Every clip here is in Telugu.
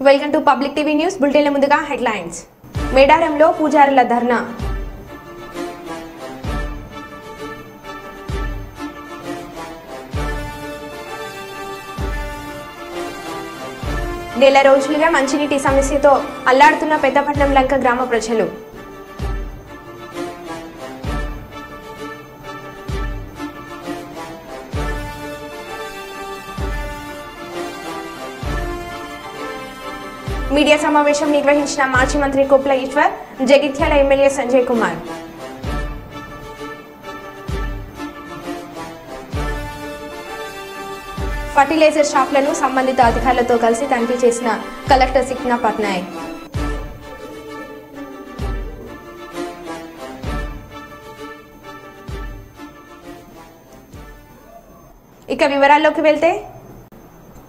Welcome to public TV news బులెటిన్ల ముందుగా హెడ్లైన్స్. మేడారంలో పూజారుల ధర్నా. నెల రోజులుగా మంచినీటి సమస్యతో అల్లాడుతున్న పెద్దపట్నం లంక గ్రామ ప్రజలు. మీడియా సమావేశం నిర్వహించిన మాజీ మంత్రి కొప్పుల ఈశ్వర్, జగిత్యాల ఎమ్మెల్యే సంజయ్ కుమార్. ఫర్టిలైజర్ షాప్లను సంబంధిత అధికారులతో కలిసి తనిఖీ చేసిన కలెక్టర్ సిక్నా పట్నాయక్. ఇక వివరాల్లోకి వెళ్తే,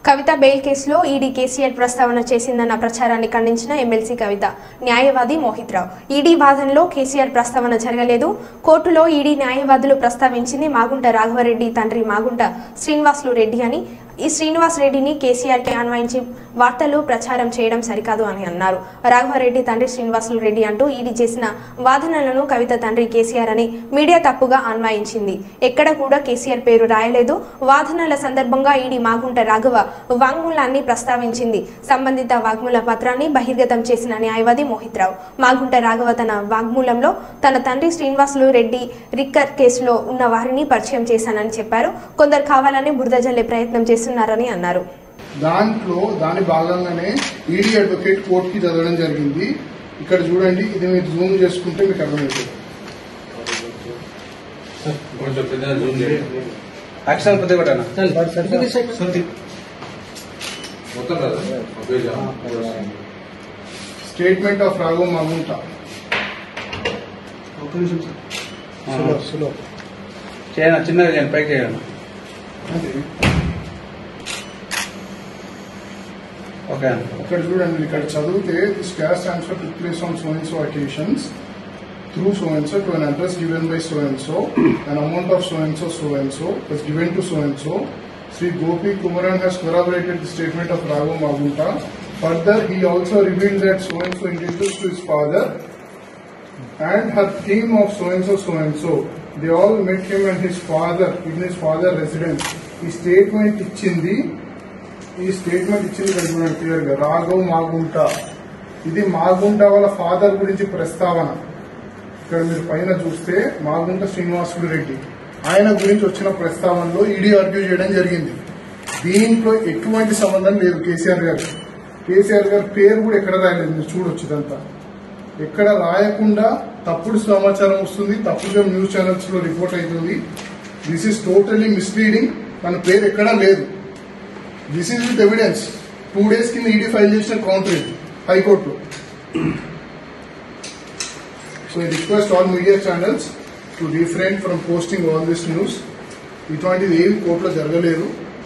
కవిత బెయిల్ కేసులో ఈడీ కేసీఆర్ ప్రస్తావన చేసిందన్న ప్రచారాన్ని ఖండించిన ఎమ్మెల్సీ కవిత న్యాయవాది మోహిత్ రావు. ఈడీ వాదనలో కేసీఆర్ ప్రస్తావన జరగలేదు. కోర్టులో ఈడీ న్యాయవాదులు ప్రస్తావించింది మాగుంట రాఘవరెడ్డి తండ్రి మాగుంట శ్రీనివాసులు రెడ్డి అని. ఈ శ్రీనివాస్ రెడ్డిని కేసీఆర్కి అన్వయించి వార్తలు ప్రచారం చేయడం సరికాదు అని అన్నారు. రాఘవరెడ్డి తండ్రి శ్రీనివాసులు రెడ్డి అంటూ ఈడీ చేసిన వాదనలను కవిత తండ్రి కేసీఆర్ అని మీడియా తప్పుగా అన్వయించింది. ఎక్కడ కూడా కేసీఆర్ పేరు రాయలేదు. వాదనల సందర్భంగా ఈడీ మాగుంట రాఘవ వాంగ్మూలాన్ని ప్రస్తావించింది. సంబంధిత వాగ్మూల పత్రాన్ని బహిర్గతం చేసిన న్యాయవాది మోహిత్ రావు మాగుంట రాఘవ తన వాగ్మూలంలో తన తండ్రి శ్రీనివాసులు రెడ్డి రిక్కర్ కేసులో ఉన్న వారిని పరిచయం చేశానని చెప్పారు. కొందరు కావాలని బురద జల్లే ప్రయత్నం చేస్తున్నారని అన్నారు. దాంట్లో దాని భాగంగానే ఈడీ అడ్వకేట్ కోర్టుకి చదవడం జరిగింది. ఇక్కడ చూడండి, ఇది మీరు జూమ్ చేసుకుంటే మీకు అర్థమవుతుంది. Statement of Raghava Magunta. చిన్నది పైకి చేయండి. ఇక్కడ చూడండి, ఇక్కడ చదివితే this cash transfer took place on so and so occasions through so and so to an address given by so and so, an amount of so and so was given to so and so. Sri Gopi Kumaran has corroborated the statement of Raghav Magunta. Further, he also revealed that so and so introduced to his father and her team of so and so. They all met him and his father in his father residence. He statement ichindi clear గా రాఘవ్ మాగుంట. ఇది మాగుంట వాళ్ళ ఫాదర్ గురించి ప్రస్తావన. ఇక్కడ మీరు పైన చూస్తే మాగుంట శ్రీనివాసులు రెడ్డి ఆయన గురించి వచ్చిన ప్రస్తావనలో ఈడీ ఆర్గ్యూ చేయడం జరిగింది. దీంట్లో ఎటువంటి సంబంధం లేదు కేసీఆర్ గారి పేరు కూడా ఎక్కడ రాయలేదు. మీరు చూడొచ్చు, ఇదంతా ఎక్కడ రాయకుండా తప్పుడు సమాచారం వస్తుంది, తప్పుగా న్యూస్ ఛానల్స్ లో రిపోర్ట్ అవుతుంది. This is totally misleading. మన పేరు ఎక్కడా లేదు. This is with evidence. 2 days కింద ఈడీ ఫైల్ చేసిన కౌంటర్ ఇది high court. So I request all media channels to refrain from posting all this news. ఇటువంటిది ఏమి కోర్టులో జరగలేదు.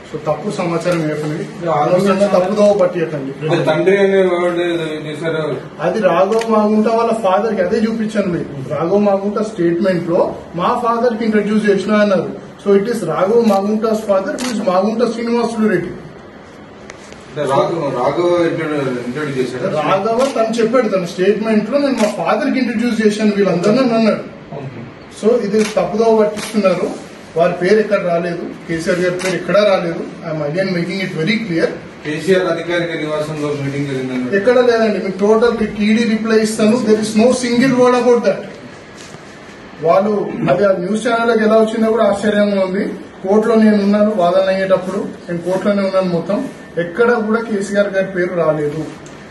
సో తప్పు సమాచారం ఇవ్వకండి, అనవసరంగా తప్పుదోవ పట్టియకండి. అది రాఘవ్ మాగుంట వాళ్ళ ఫాదర్ కి అదే చూపించాను మీకు. రాఘవ్ మాగుంట స్టేట్మెంట్ లో మా ఫాదర్ కి ఇంట్రడ్యూస్ చేసిన అన్నారు. So it is Raghav Magunta's father, it is Magunta Srinivasulu Reddy. Raghava తను చెప్పాడు తన స్టేట్మెంట్ లో, నేను మా ఫాదర్ కి ఇంట్రడ్యూస్ చేశాను వీళ్ళందరినీ అన్నాడు. సో ఇది తప్పుదోవ పట్టిస్తున్నారు. వారి పేరు ఎక్కడ రాలేదు, కేసీఆర్ గారి పేరు ఎక్కడా రాలేదు. I'm again making it very clear. KCR అధికారిక నివాసంలో మీటింగ్ జరిగింది ఎక్కడ లేదండి. మీకు టోటల్ ఈడీ రిప్లై ఇస్తాను. There is no single word about that. వాళ్ళు అది ఆ న్యూస్ ఛానల్కి ఎలా వచ్చిందో కూడా ఆశ్చర్యంగా ఉంది. కోర్టులో నేను ఉన్నాను, వాదనలు అయ్యేటప్పుడు నేను కోర్టులోనే ఉన్నాను. మొత్తం ఎక్కడ కూడా కేసీఆర్ గారి పేరు రాలేదు.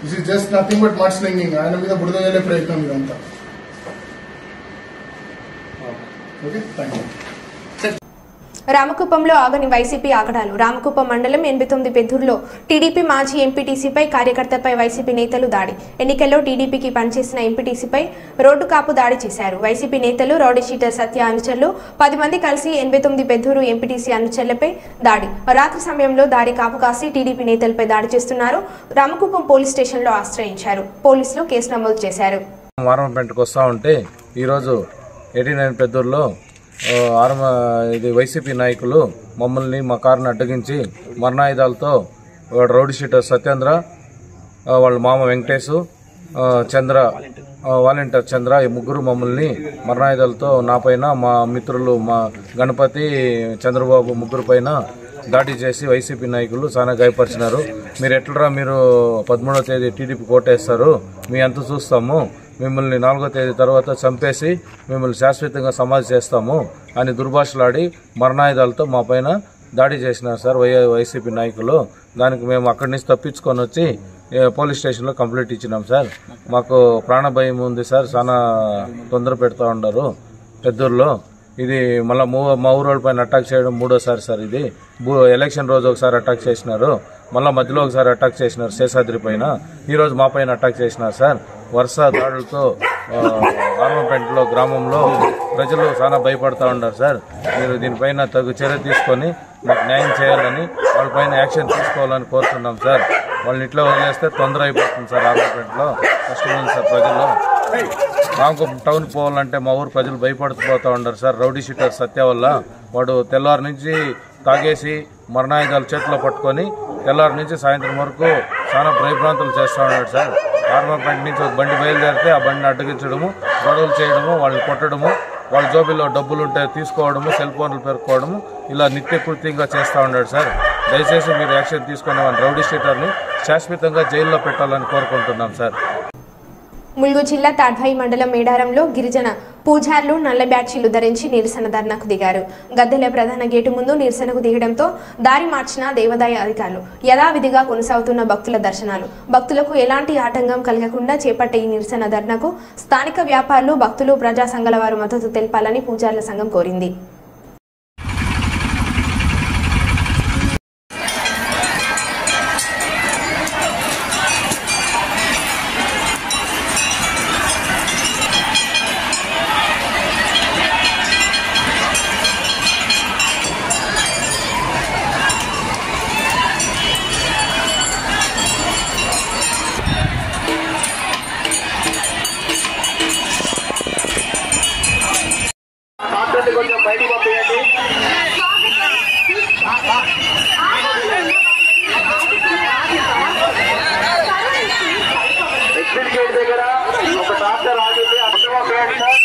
This is just nothing but mud slinging. ఆయన మీద బురద జల్లే ప్రయత్నం ఇదంతా. Okay, thank you. రామకుప్పంలో ఆగని వైసీపీ ఆగడాలు. రామకుప్పం మండలం 89 పెద్దూరులో టీడీపీ మాజీ ఎంపీటీసీపై కార్యకర్తపై వైసీపీ నేతలు దాడి. ఎన్నికల్లో టీడీపీకి పనిచేసిన ఎంపీటీసీపై రోడ్డు కాపు దాడి చేశారు. వైసీపీ నేతలు రౌడీ షీటర్ సత్య అనుచరులు 10 మంది కలిసి 89 పెద్దూరు ఎంపీటీసీ అనుచరులపై దాడి. రాత్రి సమయంలో దాడి కాపు కాసి టీడీపీ నేతలపై దాడి చేస్తున్నారు. రామకుప్పం పోలీస్ స్టేషన్లో ఆశ్రయించారు. పోలీసులు కేసు నమోదు చేశారు. వారంపేటకు వస్తూ ఉంటే ఈరోజు 89 పెద్దూరులో ఇది వైసీపీ నాయకులు మమ్మల్ని మా కారును అడ్డగించి మరణాయుధాలతో రౌడీ షీటర్ సత్యేంద్ర వాళ్ళ మామ వెంకటేశు, చంద్ర, వాలంటీర్ చంద్ర, ఈ ముగ్గురు మమ్మల్ని మరణాయుధాలతో నా పైన, మా మిత్రులు మా గణపతి, చంద్రబాబు ముగ్గురు పైన దాడి చేసి వైసీపీ నాయకులు చాలా గాయపరిచినారు. మీరు ఎట్లరా మీరు 13వ తేదీ టీడీపీ కోటేస్తారు, మీ అంత చూస్తాము, మిమ్మల్ని 4వ తేదీ తర్వాత చంపేసి మిమ్మల్ని శాశ్వతంగా సమాధి చేస్తాము అని దుర్భాషలాడి మరణాయుధాలతో మా పైన దాడి చేసినారు సార్ వైసీపీ నాయకులు. దానికి మేము అక్కడి నుంచి తప్పించుకొని వచ్చి పోలీస్ స్టేషన్లో కంప్లైంట్ ఇచ్చినాం సార్. మాకు ప్రాణ భయం ఉంది సార్, చాలా తొందర పెడతా ఉన్నారు పెద్దూరులో. ఇది మళ్ళీ మా ఊరోళ్ళ పైన అటాక్ చేయడం 3వసారి సార్. ఇది ఎలక్షన్ రోజు ఒకసారి అటాక్ చేసినారు, మళ్ళీ మధ్యలో ఒకసారి అటాక్ చేసినారు శేషాద్రి పైన, ఈరోజు మా పైన అటాక్ చేసినారు సార్. వరుస దాడులతో ఆర్మపేటలో గ్రామంలో ప్రజలు చాలా భయపడతా ఉన్నారు సార్. మీరు దీనిపైన తగు చర్య తీసుకొని మాకు న్యాయం చేయాలని, వాళ్ళపైన యాక్షన్ తీసుకోవాలని కోరుతున్నాం సార్. వాళ్ళని ఇట్లా వదిలేస్తే తొందర అయిపోతుంది సార్. ఆర్మపేటలో కష్టమైంది సార్ ప్రజలు. రామకుప్పం టౌన్ పోవాలంటే మా ఊరు ప్రజలు భయపడిపోతూ ఉన్నారు సార్. రౌడీ షీటర్ సత్య వల్ల వాడు తెల్లారి నుంచి తాగేసి మరణాయుధాలు చేతిలో పట్టుకొని తెల్లారి నుంచి సాయంత్రం వరకు చాలా భయభ్రాంతులు చేస్తూ ఉన్నాడు సార్. ఆర్మపేట నుంచి ఒక బండి బయలుదేరితే ఆ బండిని అడ్డగించడము, గొడవలు చేయడము, వాళ్ళని కొట్టడము, వాళ్ళ జోబీలో డబ్బులుంటే తీసుకోవడము, సెల్ ఫోన్లు పెరుక్కోవడము, ఇలా నిత్యకృత్యంగా చేస్తూ ఉన్నాడు సార్. దయచేసి మీరు యాక్షన్ తీసుకునే వాళ్ళ రౌడీ షీటర్ని శాశ్వతంగా జైల్లో పెట్టాలని కోరుకుంటున్నాం సార్. ములుగు జిల్లా తాడ్వాయి మండలం మేడారంలో గిరిజన పూజార్లు నల్ల బ్యాడ్జీలు ధరించి నిరసన ధర్నాకు దిగారు. గద్దెల ప్రధాన గేటు ముందు నిరసనకు దిగడంతో దారి మార్చిన దేవాదాయ అధికారులు. యథావిధిగా కొనసాగుతున్న భక్తుల దర్శనాలు. భక్తులకు ఎలాంటి ఆటంకం కలగకుండా చేపట్టే ఈ నిరసన ధర్నాకు స్థానిక వ్యాపారులు, భక్తులు, ప్రజా సంఘాల వారు మద్దతు తెలపాలని పూజార్ల సంఘం కోరింది. కొంచెం బయటకు పంపించండి. ఎగ్జిట్ గేట్ దగ్గర ఒక ట్రాక్టర్ ఆగింది, అర్థం పంపించండి sir.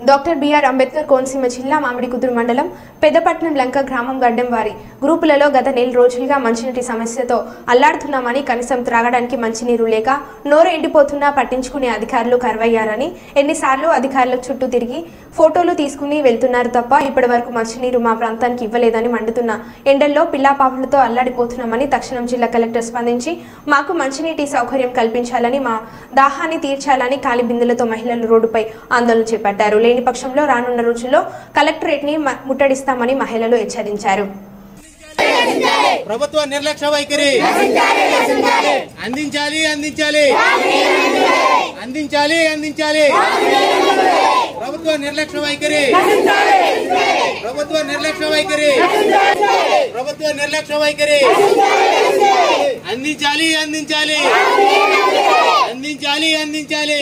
Doctor BR Ambedkar Konaseema జిల్లా మామిడికుదురు మండలం పెద్దపట్నం లంక గ్రామం గడ్డం వారి గ్రూపులలో గత 4 రోజులుగా మంచినీటి సమస్యతో అల్లాడుతున్నామని, కనీసం త్రాగడానికి మంచినీరు లేక నోరు ఎండిపోతున్నా పట్టించుకునే అధికారులు కరువయ్యారని, ఎన్నిసార్లు అధికారుల చుట్టూ తిరిగి ఫోటోలు తీసుకుని వెళ్తున్నారు తప్ప ఇప్పటి వరకు మంచినీరు మా ప్రాంతానికి ఇవ్వలేదని మండుతున్న ఎండల్లో పిల్లాపాపలతో అల్లాడిపోతున్నామని తక్షణం జిల్లా కలెక్టర్ స్పందించి మాకు మంచినీటి సౌకర్యం కల్పించాలని, మా దాహాన్ని తీర్చాలని ఖాళీ బిందెలతో మహిళలు రోడ్డుపై ఆందోళన చేపట్టారు. లేని పక్షంలో రానున్న రోజుల్లో కలెక్టరేట్ ని ముట్టడిస్తామని మహిళలు హెచ్చరించారు. ప్రభుత్వ నిర్లక్ష్య వైఖరి అందించాలి అందించాలి అందించాలి అందించాలి ప్రభుత్వ నిర్లక్ష్య వైఖరి ప్రభుత్వ నిర్లక్ష్య వైఖరి ప్రభుత్వ నిర్లక్ష్య వైఖరి అందించాలి అందించాలి అందించాలి అందించాలి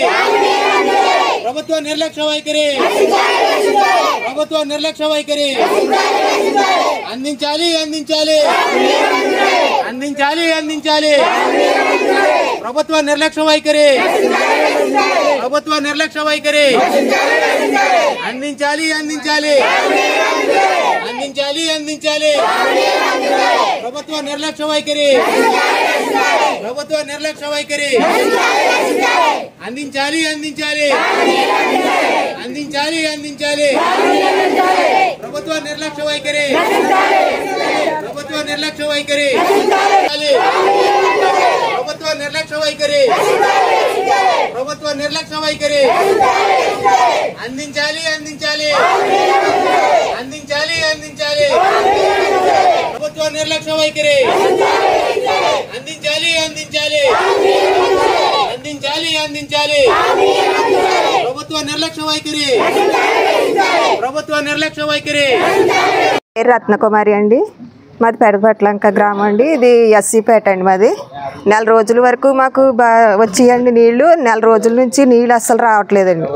ప్రభుత్వ నిర్లక్ష్య వైఖరి ప్రభుత్వ నిర్లక్ష్య వైఖరి అందించాలి అందించాలి అందించాలి అందించాలి ప్రభుత్వ నిర్లక్ష్య వైఖరి ప్రభుత్వ నిర్లక్ష్య వైఖరి అందించాలి అందించాలి అందించాలి అందించాలి ప్రభుత్వ నిర్లక్ష్య వైఖరి ప్రభుత్వ నిర్లక్ష్య వైఖరి అందించాలి అందించాలి అందించాలి అందించాలి ప్రభుత్వ నిర్లక్ష్య వైఖరి ప్రభుత్వ నిర్లక్ష్య వైఖరి ప్రభుత్వ నిర్లక్ష్య వైఖరి ప్రభుత్వ నిర్లక్ష్య వైఖరి అందించాలి అందించాలి అందించాలి అందించాలి ప్రభుత్వ నిర్లక్ష్య వైఖరి అందించాలి అందించాలి అందించాలి అందించాలి ప్రభుత్వ నిర్లక్ష్య వైఖరి ప్రభుత్వ నిర్లక్ష్య వైఖరి. రత్నకుమారి అండి, మాది పెడపట్లంక గ్రామం అండి. ఇది ఎస్సీపేట అండి మాది. నెల రోజుల వరకు మాకు వచ్చేయండి నీళ్లు. నెల రోజుల నుంచి నీళ్ళు అస్సలు రావట్లేదండి.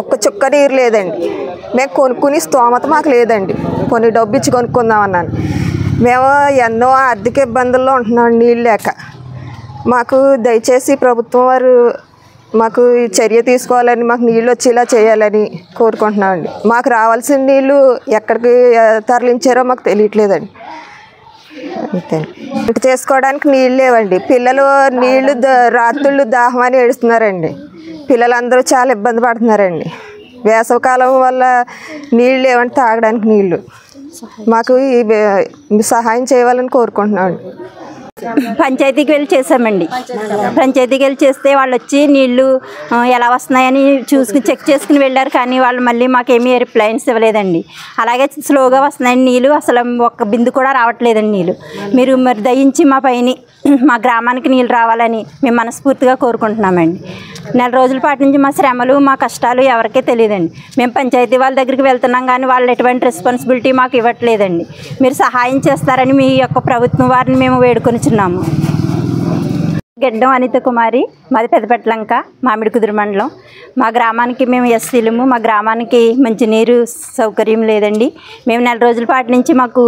ఒక్క చుక్క నీరు లేదండి. మేము కొనుక్కుని స్తోమత మాకు లేదండి. కొన్ని డబ్బు ఇచ్చి కొనుక్కుందామన్నాను. మేము ఎన్నో ఆర్థిక ఇబ్బందుల్లో ఉంటున్నాం నీళ్ళు లేక. మాకు దయచేసి ప్రభుత్వం వారు మాకు చర్య తీసుకోవాలని, మాకు నీళ్ళు వచ్చేలా చేయాలని కోరుకుంటున్నామండి. మాకు రావాల్సిన నీళ్ళు ఎక్కడికి తరలించారో మాకు తెలియట్లేదండి. అంతే, ఇంక చేసుకోవడానికి నీళ్ళు లేవండి. పిల్లలు నీళ్లు రాత్రుళ్ళు దాహం అని ఏడుస్తున్నారండి. పిల్లలందరూ చాలా ఇబ్బంది పడుతున్నారండి. వేసవికాలం వల్ల నీళ్ళు లేవండి, తాగడానికి నీళ్ళు. మాకు సహాయం చేయాలని కోరుకుంటున్నామండి. పంచాయతీకి వెళ్ళి చేసామండి. పంచాయతీకి వెళ్ళి చేస్తే వాళ్ళు వచ్చి నీళ్లు ఎలా వస్తున్నాయని చెక్ చేసుకుని వెళ్ళారు. కానీ వాళ్ళు మళ్ళీ మాకేమీ రిప్లైన్స్ ఇవ్వలేదండి. అలాగే స్లోగా వస్తున్నాయండి నీళ్ళు. అసలు ఒక్క బిందు కూడా రావట్లేదండి నీళ్ళు. మీరు మరి దయించి మా పైన మా గ్రామానికి నీళ్ళు రావాలని మేము మనస్ఫూర్తిగా కోరుకుంటున్నామండి. నెల రోజుల పాటు నుంచి మా శ్రమలు మా కష్టాలు ఎవరికీ తెలియదండి. మేము పంచాయతీ వాళ్ళ దగ్గరికి వెళ్తున్నాం కానీ వాళ్ళు ఎటువంటి రెస్పాన్సిబిలిటీ మాకు ఇవ్వట్లేదండి. మీరు సహాయం చేస్తారని మీ యొక్క ప్రభుత్వం వారిని మేము వేడుకొనిచున్నాము. గెడ్డం అనిత కుమారి, మాది పెద్దపెట్లంక, మామిడి కుదురు మండలం. మా గ్రామానికి మేము ఎస్సీలము. మా గ్రామానికి మంచినీరు సౌకర్యం లేదండి. మేము నెల రోజుల పాటు నుంచి మాకు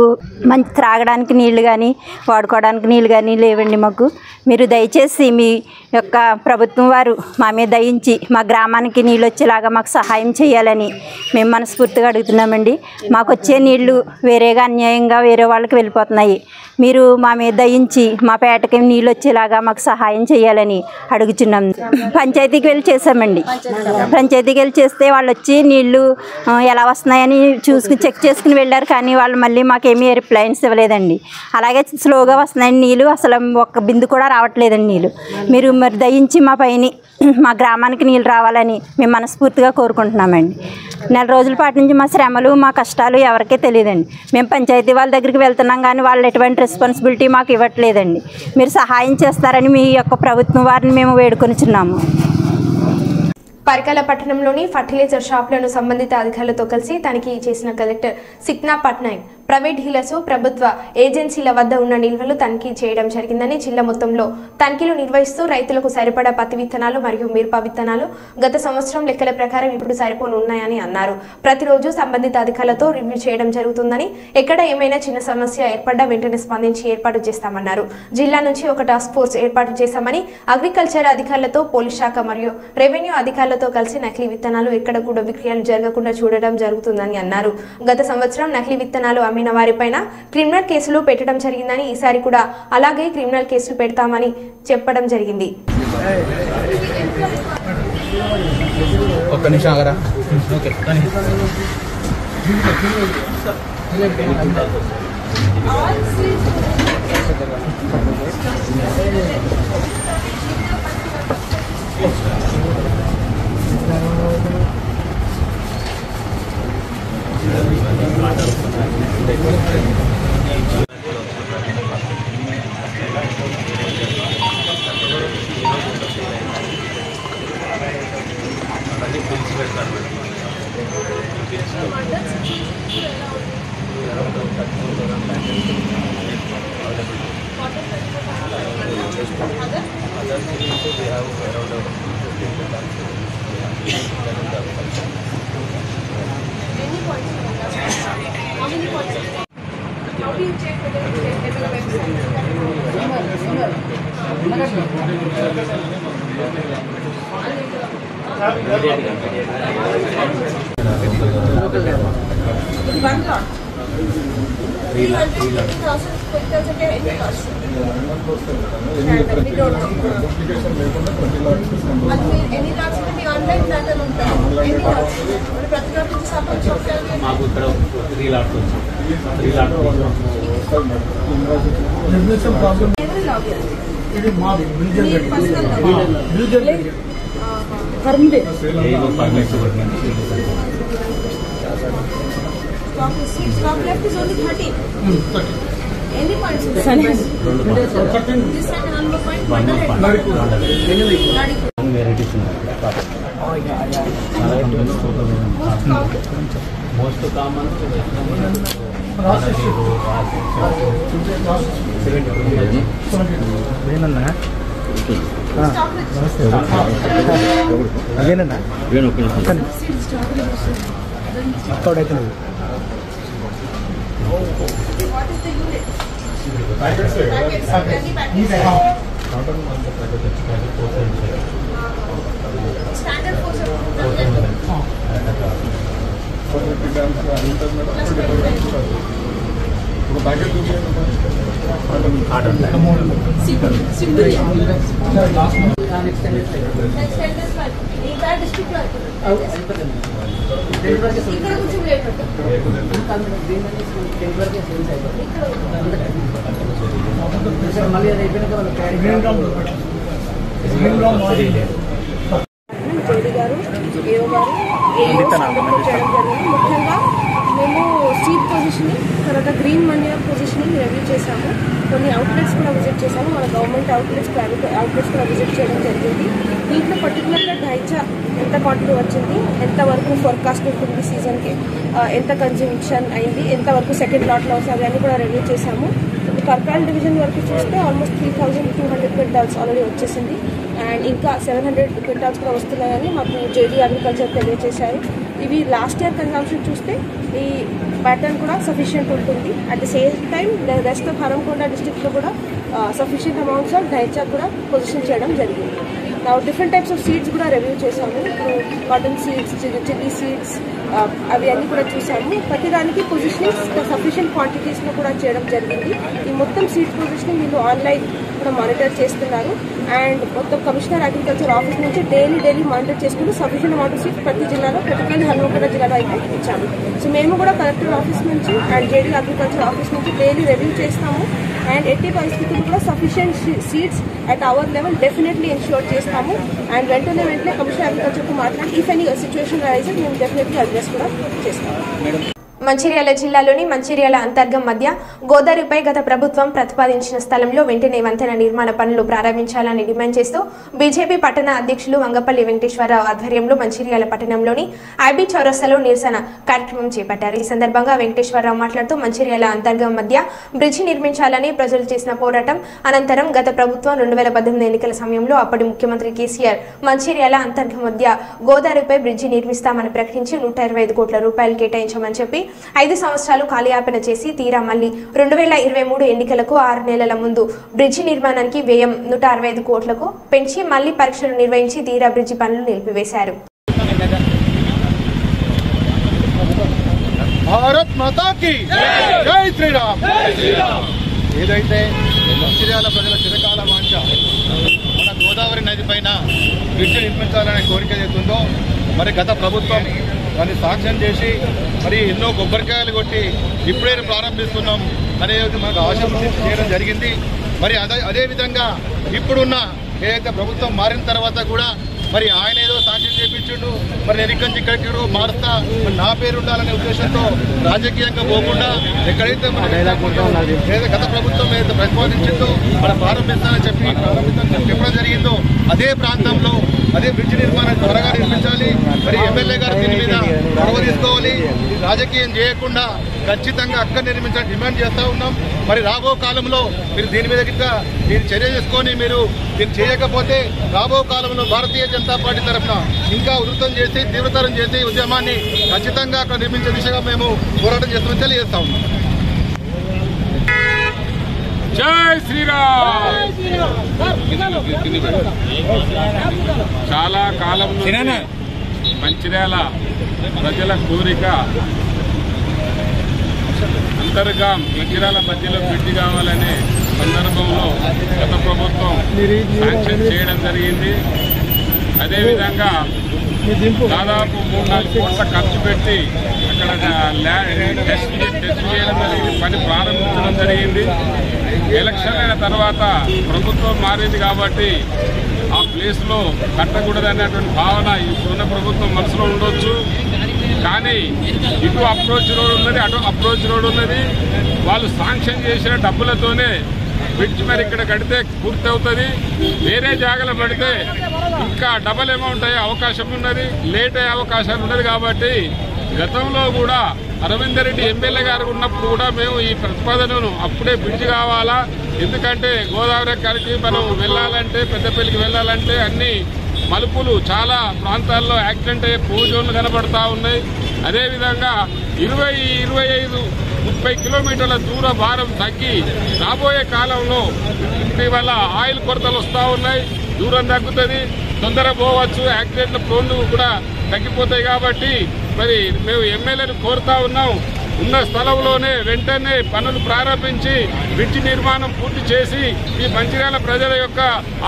మంచి త్రాగడానికి నీళ్లు కానీ వాడుకోవడానికి నీళ్ళు కానీ లేవండి మాకు. మీరు దయచేసి మీ యొక్క ప్రభుత్వం వారు మా మీద దయించి మా గ్రామానికి నీళ్ళు వచ్చేలాగా మాకు సహాయం చేయాలని మేము మనస్ఫూర్తిగా అడుగుతున్నామండి. మాకు వచ్చే నీళ్లు వేరేగా అన్యాయంగా వేరే వాళ్ళకి వెళ్ళిపోతున్నాయి. మీరు మా మీద దయించి మా పేటకి నీళ్ళు వచ్చేలాగా మాకు సహాయం చేయాలని అడుగుతున్నాం. పంచాయతీకి వెళ్ళి చేసామండి. పంచాయతీకి వెళ్ళి చేస్తే వాళ్ళు వచ్చి నీళ్లు ఎలా వస్తున్నాయని చెక్ చేసుకుని వెళ్ళారు. కానీ వాళ్ళు మళ్ళీ మాకేమీ రిప్లైన్స్ ఇవ్వలేదండి. అలాగే స్లోగా వస్తున్నాయండి నీళ్ళు. అసలు ఒక్క బిందు కూడా రావట్లేదండి నీళ్ళు. మీరు మరి దయించి మా పైన మా గ్రామానికి నీళ్ళు రావాలని మేము మనస్ఫూర్తిగా కోరుకుంటున్నామండి. నెల రోజుల పాటు నుంచి మా శ్రమలు మా కష్టాలు ఎవరికీ తెలియదండి. మేము పంచాయతీ వాళ్ళ దగ్గరికి వెళ్తున్నాం కానీ వాళ్ళు ఎటువంటి రెస్పాన్సిబిలిటీ మాకు ఇవ్వట్లేదండి. మీరు సహాయం చేస్తారని మీ యొక్క ప్రభుత్వం వారిని మేము వేడుకొనిచున్నాము. పరికల పట్టణంలోని ఫర్టిలైజర్ షాపులను సంబంధిత అధికారులతో కలిసి తనిఖీ చేసిన కలెక్టర్ సిక్నా పట్నాయక్ ప్రైవేట్ డీలర్స్ ప్రభుత్వ ఏజెన్సీల వద్ద ఉన్న నిల్వలు తనిఖీ చేయడం జరిగిందని, జిల్లా మొత్తంలో తనిఖీలు నిర్వహిస్తూ రైతులకు సరిపడా పత్తి విత్తనాలు మరియు మిరప విత్తనాలు గత సంవత్సరం లెక్కల ప్రకారం ఇప్పుడు సరిపోను ఉన్నాయని అన్నారు. ప్రతిరోజు సంబంధిత అధికారులతో రివ్యూ చేయడం జరుగుతుందని, ఎక్కడ ఏమైనా చిన్న సమస్య ఏర్పడ్డా వెంటనే స్పందించి ఏర్పాటు చేస్తామన్నారు. జిల్లా నుంచి ఒక టాస్క్ ఫోర్స్ ఏర్పాటు చేశామని, అగ్రికల్చర్ అధికారులతో పోలీస్ శాఖ మరియు రెవెన్యూ అధికారులతో కలిసి నకిలీ విత్తనాలు ఎక్కడ కూడా విక్రయాలు జరగకుండా చూడడం జరుగుతుందని అన్నారు. గత సంవత్సరం నకిలీ విత్తనాలు అమ్మిన వారిపైన క్రిమినల్ కేసులు పెట్టడం జరిగిందని, ఈసారి కూడా అలాగే క్రిమినల్ కేసులు పెడతామని చెప్పడం జరిగింది. ఒక్క నిమిషం ఆగరా. Okay How do you check whether it's available website? మాకు ఇక్కడ 3 లాట్స్ వచ్చాయి. 3 లాట్స్ వెరైటీస్ ఉన్నాయి. మోస్ట్ కామన్ అదేనన్నా జేడీ గారు, ఏఓ గారు ముఖ్యంగా మేము సీట్ పొజిషనింగ్, తర్వాత గ్రీన్ మన్యూర్ పొజిషనింగ్ రివ్యూ చేశాము. కొన్ని అవుట్లెట్స్ కూడా విజిట్ చేశాము. మన గవర్నమెంట్ అవుట్లెట్స్, ప్రైవేట్ అవుట్లెట్స్ కూడా విజిట్ చేయడం జరిగింది. దీంట్లో పర్టికులర్గా ఢైచా ఎంత క్వాంటిటీ వచ్చింది, ఎంతవరకు ఫోర్కాస్ట్ ఉంటుంది సీజన్కి, ఎంత కన్జంప్షన్ అయింది, ఎంతవరకు సెకండ్ లాట్లో వస్తుంది అని కూడా రివ్యూ చేశాము. ఇప్పుడు కర్పాల్ డివిజన్ వరకు చూస్తే ఆల్మోస్ట్ 3200 క్వింటాల్స్ ఆల్రెడీ వచ్చేసింది. అండ్ ఇంకా 700 క్వింటాల్స్ కూడా వస్తున్నాయని మాకు జేడీ అగ్రికల్చర్ తెలియజేశారు. ఇవి లాస్ట్ ఇయర్ కన్జంప్షన్ చూస్తే ఈ ప్యాటర్న్ కూడా సఫిషియెంట్ ఉంటుంది. At the same time rest of Haramkonda డిస్ట్రిక్ట్లో కూడా సఫిషియెంట్ అమౌంట్స్ ఆఫ్ ఢైచా కూడా పొజిషన్ చేయడం జరిగింది. డిఫరెంట్ టైప్స్ ఆఫ్ సీడ్స్ కూడా రివ్యూ చేశాము. ఇప్పుడు కాటన్ సీడ్స్, చిల్లీ సీడ్స్, అవి అన్నీ కూడా చూసాము. ప్రతిదానికి పొజిషనింగ్ సఫిషియెంట్ క్వాంటిటీస్లో కూడా చేయడం జరిగింది. ఈ మొత్తం సీడ్స్ పొజిషనింగ్ వీళ్ళు ఆన్లైన్ కూడా మానిటర్ చేస్తున్నారు. అండ్ మొత్తం కమిషనర్ అగ్రికల్చర్ ఆఫీస్ నుంచి డైలీ మానిటర్ చేసుకుంటూ సఫిషియెంట్ అమౌంట్ ఆఫ్ సీడ్స్ ప్రతి జిల్లాలో, పర్టికులర్లీ హన్మకొండ జిల్లాలో అయితే ఇచ్చాము. సో మేము కూడా కలెక్టర్ ఆఫీస్ నుంచి అండ్ జేడీ అగ్రికల్చర్ ఆఫీస్ నుంచి డైలీ రివ్యూ చేస్తాము. అండ్ ఎట్టి పరిస్థితులు కూడా sufficient seeds at our level definitely ensure చేస్తాము. అండ్ వెంటనే కమిషనర్ అగ్రికల్చర్తో మాట్లాడి ఇఫ్ ఎనీ సిచ్యువేషన్ రైజ్ మేము డెఫినెట్లీ అడ్రస్ కూడా చేస్తాము. మంచిర్యాల జిల్లాలోని మంచిర్యాల అంతర్గం మధ్య గోదావరిపై గత ప్రభుత్వం ప్రతిపాదించిన స్థలంలో వెంటనే వంతెన నిర్మాణ పనులు ప్రారంభించాలని డిమాండ్ చేస్తూ బీజేపీ పట్టణ అధ్యక్షులు వంగపల్లి వెంకటేశ్వరరావు ఆధ్వర్యంలో మంచిర్యాల పట్టణంలోని ఐబీ చౌరస్తాలో నిరసన కార్యక్రమం చేపట్టారు. ఈ సందర్భంగా వెంకటేశ్వరరావు మాట్లాడుతూ మంచిర్యాల అంతర్గం మధ్య బ్రిడ్జి నిర్మించాలని ప్రజలు చేసిన పోరాటం అనంతరం గత ప్రభుత్వం 2018 ఎన్నికల సమయంలో అప్పటి ముఖ్యమంత్రి కేసీఆర్ మంచిర్యాల అంతర్గం మధ్య గోదావరిపై బ్రిడ్జి నిర్మిస్తామని ప్రకటించి 125 కోట్ల రూపాయలు కేటాయించామని చెప్పి 5 సంవత్సరాలు కాలయాపన చేసి తీరా మళ్లీ 2023 ఎన్నికలకు 6 నెలల ముందు బ్రిడ్జి నిర్మాణానికి వ్యయం 165 కోట్లకు పెంచి మళ్లీ పరీక్షలు నిర్వహించి తీరా బ్రిడ్జి పనులు నిలిపివేశారు. భారత్ మాతా కీ జై శ్రీరామ్. ఏదైతే మంచిర్యాల ప్రజల చిరకాల వాంఛ మన గోదావరి నది పైన బ్రిడ్జి నిర్మించాలనే కోరిక ఏతుందో మరి గత ప్రభుత్వం దాన్ని సాక్ష్యం చేసి మరి ఎన్నో కొబ్బరికాయలు కొట్టి ఇప్పుడే ప్రారంభిస్తున్నాం అనేది మనకు ఆశ చేయడం జరిగింది. మరి అదేవిధంగా ఇప్పుడున్న ఏదైతే ప్రభుత్వం మారిన తర్వాత కూడా మరి ఆయన ఏదో సాక్ష్యం చేపించుండు, మరి నేను ఇక్కడి నుంచి ఇక్కడికి మారుస్తా, మరి నా పేరు ఉండాలనే ఉద్దేశంతో రాజకీయంగా పోకుండా ఎక్కడైతే గత ప్రభుత్వం ఏదైతే ప్రతిపాదించిందో మనం ప్రారంభిస్తానని చెప్పడం జరిగిందో అదే ప్రాంతంలో అదే బ్రిడ్జి నిర్మాణం త్వరగా నిర్మించాలి. మరి ఎమ్మెల్యే గారు దీని మీద చొరవ తీసుకోవాలి. రాజకీయం చేయకుండా ఖచ్చితంగా అక్కడ నిర్మించాలని డిమాండ్ చేస్తూ ఉన్నాం. మరి రాబో కాలంలో మీరు దీని మీద మీరు చర్య చేసుకొని మీరు దీన్ని చేయకపోతే రాబో కాలంలో భారతీయ జనతా పార్టీ తరఫున ఇంకా ఉధృతం చేసి తీవ్రతరం చేసి ఉద్యమాన్ని ఖచ్చితంగా అక్కడ నిర్మించే దిశగా మేము పోరాటం చేస్తామని తెలియజేస్తా ఉన్నాం. జై శ్రీరామ్. చాలా కాలం నుంచి మంచిర్యాల ప్రజల కోరిక అంతర్గా మంచిర్యాల మధ్యలో బ్రిడ్జి కావాలనే సందర్భంలో గత ప్రభుత్వం శాంక్షన్ చేయడం జరిగింది. అదేవిధంగా దాదాపు 3-4 కోట్ల ఖర్చు పెట్టి అక్కడ టెస్ట్ చేయడం జరిగింది, పని ప్రారంభించడం జరిగింది. ఎలక్షన్ అయిన తర్వాత ప్రభుత్వం మారింది కాబట్టి ఆ ప్లేస్లో కట్టకూడదనేటువంటి భావన ఇప్పుడున్న ప్రభుత్వం మనసులో ఉండొచ్చు. కానీ ఇటు అప్రోచ్ రోడ్ ఉన్నది, అటు అప్రోచ్ రోడ్ ఉన్నది. వాళ్ళు శాంక్షన్ చేసిన డబ్బులతోనే బ్రిడ్జ్ మరి ఇక్కడ కడితే పూర్తి అవుతుంది. వేరే జాగాలో పెడితే ఇంకా డబల్ అమౌంట్ అయ్యే అవకాశం ఉన్నది, లేట్ అయ్యే అవకాశాలు ఉన్నది. కాబట్టి గతంలో కూడా అరవిందర్ రెడ్డి ఎమ్మెల్యే గారు ఉన్నప్పుడు కూడా మేము ఈ ప్రతిపాదనను అప్పుడే బ్రిడ్జ్ కావాలా, ఎందుకంటే గోదావరి గారికి మనం వెళ్ళాలంటే పెద్దపల్లికి వెళ్ళాలంటే అన్ని మలుపులు చాలా ప్రాంతాల్లో యాక్సిడెంట్ అయ్యే జోన్లు కనబడతా ఉన్నాయి. అదేవిధంగా 20-25-30 కిలోమీటర్ల దూర భారం తగ్గి రాబోయే కాలంలో ఇటీవల ఆయిల్ కొరతలు వస్తూ ఉన్నాయి, దూరం తగ్గుతుంది, తొందర పోవచ్చు, యాక్సిడెంట్ల ప్రోన్లు కూడా తగ్గిపోతాయి. కాబట్టి మరి మేము ఎమ్మెల్యేలు కోరుతా ఉన్నాం, ఉన్న స్థలంలోనే వెంటనే పనులు ప్రారంభించి బ్రిడ్జి నిర్మాణం పూర్తి చేసి ఈ మంచిర్యాల ప్రజల యొక్క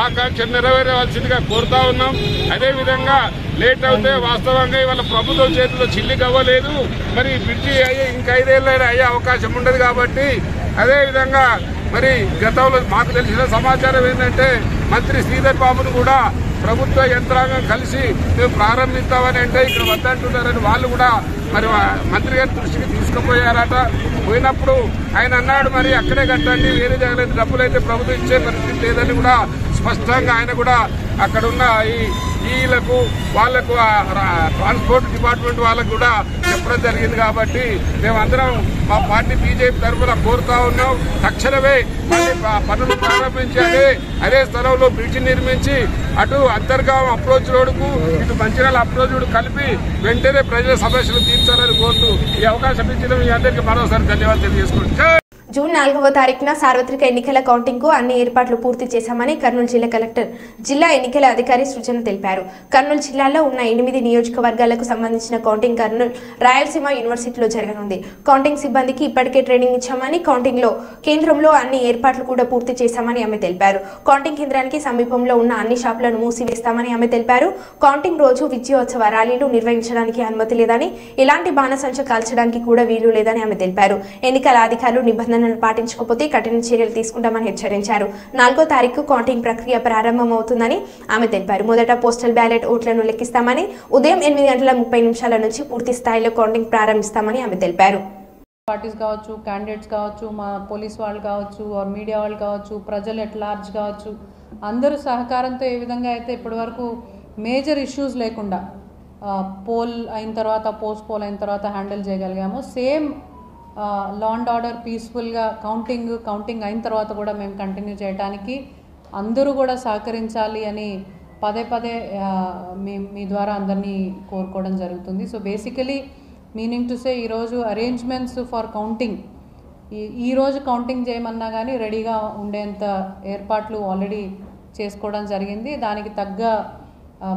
ఆకాంక్ష నెరవేరవలసిందిగా కోరుతా ఉన్నాం. అదేవిధంగా లేట్ అవుతే వాస్తవంగా ఇవాళ ప్రభుత్వం చేతిలో చిల్లికవ్వలేదు, మరి బ్రిడ్జి ఇంకా 5 ఏళ్ళైనా అయ్యే అవకాశం ఉండదు. కాబట్టి అదేవిధంగా మరి గతంలో మాకు తెలిసిన సమాచారం ఏంటంటే మంత్రి శ్రీధర్ బాబును కూడా ప్రభుత్వ యంత్రాంగం కలిసి మేము ప్రారంభిస్తామని అంటే ఇక్కడ వద్దంటున్నారని వాళ్ళు కూడా మరి మంత్రి గారి దృష్టికి తీసుకుపోయారట. పోయినప్పుడు ఆయన అన్నాడు మరి అక్కడే కట్టండి, వేరే జగలేదు, డబ్బులు అయితే ప్రభుత్వం ఇచ్చే పరిస్థితి లేదని కూడా స్పష్టంగా ఆయన కూడా అక్కడున్న ఈలకు వాళ్లకు ట్రాన్స్పోర్ట్ డిపార్ట్మెంట్ వాళ్ళకు కూడా చెప్పడం జరిగింది. కాబట్టి మేమందరం మా పార్టీ బీజేపీ తరఫున కోరుతా ఉన్నాం, తక్షణమే పనులు ప్రారంభించాలి, అదే స్థలంలో బ్రిడ్జి నిర్మించి అటు అంతర్గాం అప్రోచ్ రోడ్డుకు ఇటు మంచిర్యాల అప్రోచ్ రోడ్డు కలిపి వెంటనే ప్రజల సమస్యలు తీర్చాలని కోరుతూ ఈ అవకాశం ఇచ్చిన మీ అందరికీ మరోసారి ధన్యవాదాలు తెలియజేసుకుంటున్నాను. జూన్ 4వ తారీఖున సార్వత్రిక ఎన్నికల కౌంటింగ్కు అన్ని ఏర్పాట్లు పూర్తి చేశామని కర్నూలు జిల్లా కలెక్టర్ జిల్లా ఎన్నికల అధికారి సృజన తెలిపారు. కర్నూలు జిల్లాలో ఉన్న 8 నియోజకవర్గాలకు సంబంధించిన కౌంటింగ్ కర్నూలు రాయలసీమ యూనివర్సిటీలో జరగనుంది. కౌంటింగ్ సిబ్బందికి ఇప్పటికే ట్రైనింగ్ ఇచ్చామని, కౌంటింగ్లో కేంద్రంలో అన్ని ఏర్పాట్లు కూడా పూర్తి చేశామని ఆమె తెలిపారు. కౌంటింగ్ కేంద్రానికి సమీపంలో ఉన్న అన్ని షాపులను మూసివేస్తామని ఆమె తెలిపారు. కౌంటింగ్ రోజు విజయోత్సవ ర్యాలీలు నిర్వహించడానికి అనుమతి లేదని, ఇలాంటి బాణసంచ కాల్చడానికి కూడా వీలు లేదని ఆమె తెలిపారు. ఎన్నికల అధికారులు నిబంధనలు పాటించకపోతే కఠిన చర్యలు తీసుకుంటామని హెచ్చరించారు. 4వ తారీఖు కౌంటింగ్ ప్రక్రియ ప్రారంభమవుతుందని ఆమె తెలిపారు. మొదట పోస్టల్ బ్యాలెట్ ఓట్లను లెక్కిస్తామని, ఉదయం 8:30 నుంచి పూర్తి స్థాయిలో కౌంటింగ్ ప్రారంభిస్తామని ఆమె తెలిపారు. పార్టీస్ కావచ్చు, క్యాండిడేట్స్ కావచ్చు, మా పోలీస్ వాళ్ళు కావచ్చు, మీడియా వాళ్ళు కావచ్చు, ప్రజలు ఎట్ లార్జ్ కావచ్చు, అందరూ సహకారంతో ఏ విధంగా అయితే ఇప్పటివరకు మేజర్ ఇష్యూస్ లేకుండా పోల్ అయిన తర్వాత పోస్ట్ పోల్ అయిన తర్వాత హ్యాండిల్ చేయగలిగాము, సేమ్ లా అండ్ ఆర్డర్ పీస్ఫుల్గా కౌంటింగ్ అయిన తర్వాత కూడా మేము కంటిన్యూ చేయడానికి అందరూ కూడా సహకరించాలి అని పదే మీ ద్వారా అందరినీ కోరుకోవడం జరుగుతుంది. So basically meaning to say ఈరోజు అరేంజ్మెంట్స్ ఫర్ కౌంటింగ్, ఈరోజు కౌంటింగ్ చేయమన్నా కానీ రెడీగా ఉండేంత ఏర్పాట్లు ఆల్రెడీ చేసుకోవడం జరిగింది. దానికి తగ్గ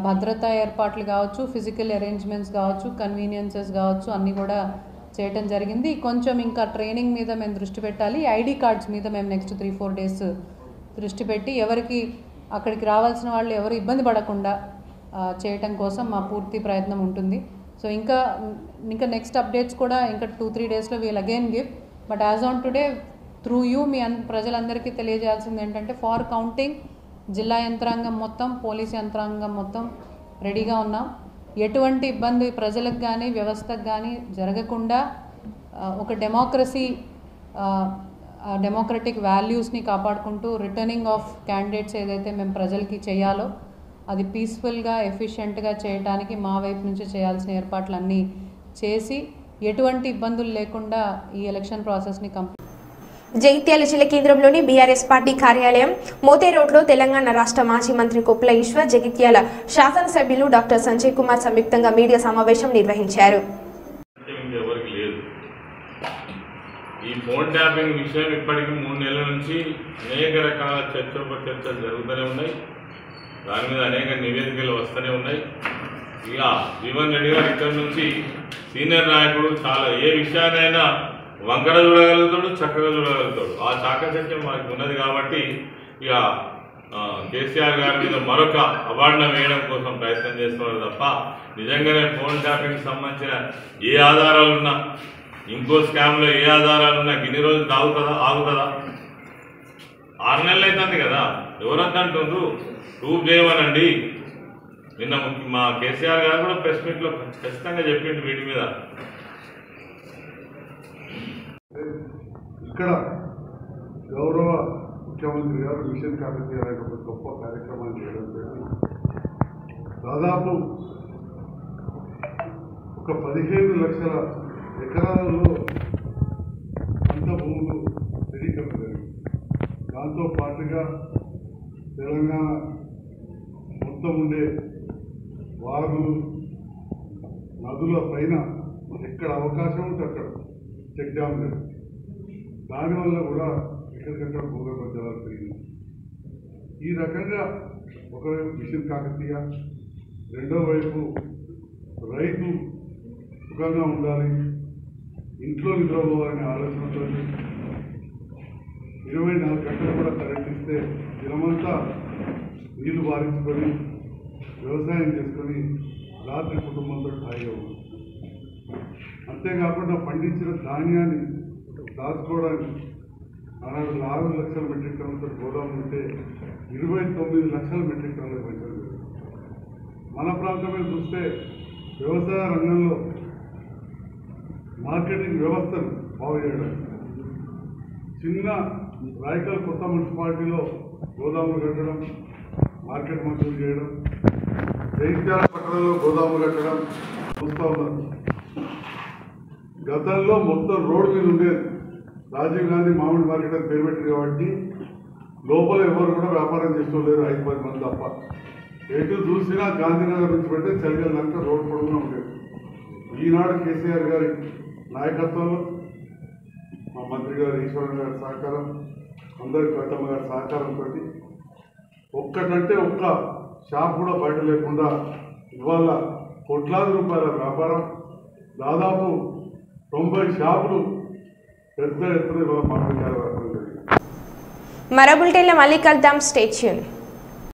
భద్రతా ఏర్పాట్లు కావచ్చు, ఫిజికల్ అరేంజ్మెంట్స్ కావచ్చు, కన్వీనియన్సెస్ కావచ్చు, అన్నీ కూడా చేయటం జరిగింది. కొంచెం ఇంకా ట్రైనింగ్ మీద మేము దృష్టి పెట్టాలి. ఐడి కార్డ్స్ మీద మేము నెక్స్ట్ 3-4 డేస్ దృష్టి పెట్టి ఎవరికి అక్కడికి రావాల్సిన వాళ్ళు ఎవరు ఇబ్బంది పడకుండా చేయటం కోసం మా పూర్తి ప్రయత్నం ఉంటుంది. సో ఇంకా నెక్స్ట్ అప్డేట్స్ కూడా ఇంకా 2-3 డేస్లో we'll again give. But as on today through you మీ ప్రజలందరికీ తెలియజేయాల్సింది ఏంటంటే ఫార్ కౌంటింగ్ జిల్లా యంత్రాంగం మొత్తం, పోలీస్ యంత్రాంగం మొత్తం రెడీగా ఉన్నాం. ఎటువంటి ఇబ్బంది ప్రజలకు కానీ వ్యవస్థకు కానీ జరగకుండా ఒక డెమోక్రటిక్ వాల్యూస్ని కాపాడుకుంటూ రిటర్నింగ్ ఆఫ్ క్యాండిడేట్స్ ఏదైతే మేము ప్రజలకి చేయాలో అది పీస్ఫుల్గా ఎఫిషియెంట్గా చేయడానికి మా వైపు నుంచి చేయాల్సిన ఏర్పాట్లన్నీ చేసి ఎటువంటి ఇబ్బందులు లేకుండా ఈ ఎలక్షన్ ప్రాసెస్ని జగిత్యాల జిల్లా కేంద్రంలోని బీఆర్ఎస్ పార్టీ కార్యాలయం మోతే రోడ్లో తెలంగాణ రాష్ట్ర మాజీ మంత్రి కొప్పుల ఈశ్వర్, జగిత్యాల శాసనసభ్యులు డాక్టర్ సంజయ్ కుమార్ సంయుక్తంగా మీడియా సమావేశం నిర్వహించారు. ఈ ఫోన్ ట్యాపింగ్ విషయం ఇప్పటికీ 3 నెలల నుంచి అనేక రకాల చర్చలు జరుగుతూనే ఉన్నాయి. దాని మీద అనేక నివేదికలు వస్తూనే ఉన్నాయి. ఇక జీవన్ రెడ్డి గారు ఇక్కడ నుంచి సీనియర్ నాయకుడు, చాలా ఏ విషయాన్నైనా వంకర చూడగలుగుతాడు, చక్కగా చూడగలుగుతాడు. ఆ చాకచక్యం మనకు ఉన్నది కాబట్టి ఇక కేసీఆర్ గారి మీద మరొక అవార్డును వేయడం కోసం ప్రయత్నం చేస్తున్నారు తప్ప నిజంగానే ఫోన్ ట్యాపింగ్కి సంబంధించిన ఏ ఆధారాలున్నా, ఇంకో స్కామ్లో ఏ ఆధారాలున్నా ఇన్ని రోజులు ఆగుతుందా? 6 నెలలు అవుతుంది కదా, ఎవరంతా అంటుండ్రు ప్రూఫ్ చేయమనండి. నిన్న మా కేసీఆర్ గారు కూడా ప్రెస్ మీట్లో ఖచ్చితంగా చెప్పిండు వీటి మీద. ఇక్కడ గౌరవ ముఖ్యమంత్రి గారు మిషన్ కాకతీయ ఒక గొప్ప కార్యక్రమాన్ని చేయడం జరిగింది. దాదాపు ఒక 15 లక్షల ఎకరాలలో పంట భూములు స్థిరీకరణ జరిగింది. దాంతో పాటుగా తెలంగాణ మొత్తం ఉండే వాగులు, నదుల పైన ఎక్కడ అవకాశం ఉంటే అక్కడ చెక్ డ్యామ్ లేదు. దానివల్ల కూడా ఎక్కడికక్కడ భూగర్భ జలాలు పెరిగినాయి. ఈ రకంగా ఒకవైపు మిషన్ కాకతీయ, రెండో వైపు రైతు సుఖంగా ఉండాలి, ఇంట్లో నిద్రపోవాలనే ఆలోచనతో 24 గంటలు కూడా కరెంట్ ఇస్తే దినమంతా నీళ్లు బారించుకొని వ్యవసాయం చేసుకొని రాత్రి కుటుంబంతో హాయిగా ఉంది. అంతేకాకుండా పండించిన ధాన్యాన్ని దాచుకోవడానికి 6 లక్షల మెట్రిక్ టన్నులతో గోదాము ఉంటే 29 లక్షల మెట్రిక్ టన్నులకు పెంచడం. మన ప్రాంతమే చూస్తే వ్యవసాయ రంగంలో మార్కెటింగ్ వ్యవస్థను బాగు చేయడానికి చిన్న రాయకల్ కొత్త మున్సిపాలిటీలో గోదాములు కట్టడం, మార్కెట్ మంజూరు చేయడం, జైత్యాల పట్టణంలో గోదాములు కట్టడం చూస్తూ ఉన్నారు. గతంలో మొత్తం రోడ్డు మీద ఉండేది రాజీవ్ గాంధీ మామిడి మార్కెట్ అని పేరు పెట్టింది కాబట్టి లోపల ఎవరు కూడా వ్యాపారం చేసుకోలేరు, 5-10 మంది తప్ప. ఎటు చూసినా గాంధీనగర్ నుంచి పెడితే చలిగల దాకా రోడ్డు పొడవునా ఉండేది. ఈనాడు కేసీఆర్ గారి నాయకత్వంలో మా మంత్రి గారు ఈశ్వరన్ గారి సహకారం, అందరి కవితమ్మ గారి సహకారంతో ఒక్కటంటే ఒక్క షాప్ కూడా బయట లేకుండా ఇవాళ కోట్లాది రూపాయల వ్యాపారం, దాదాపు 90 షాపులు పెద్ద ఎత్తున ఇవాళ మామిడికాయల వ్యాపారం జరిగింది. మరో బులెటిన్లో మళ్ళీ కలుద్దాం. Stay tune.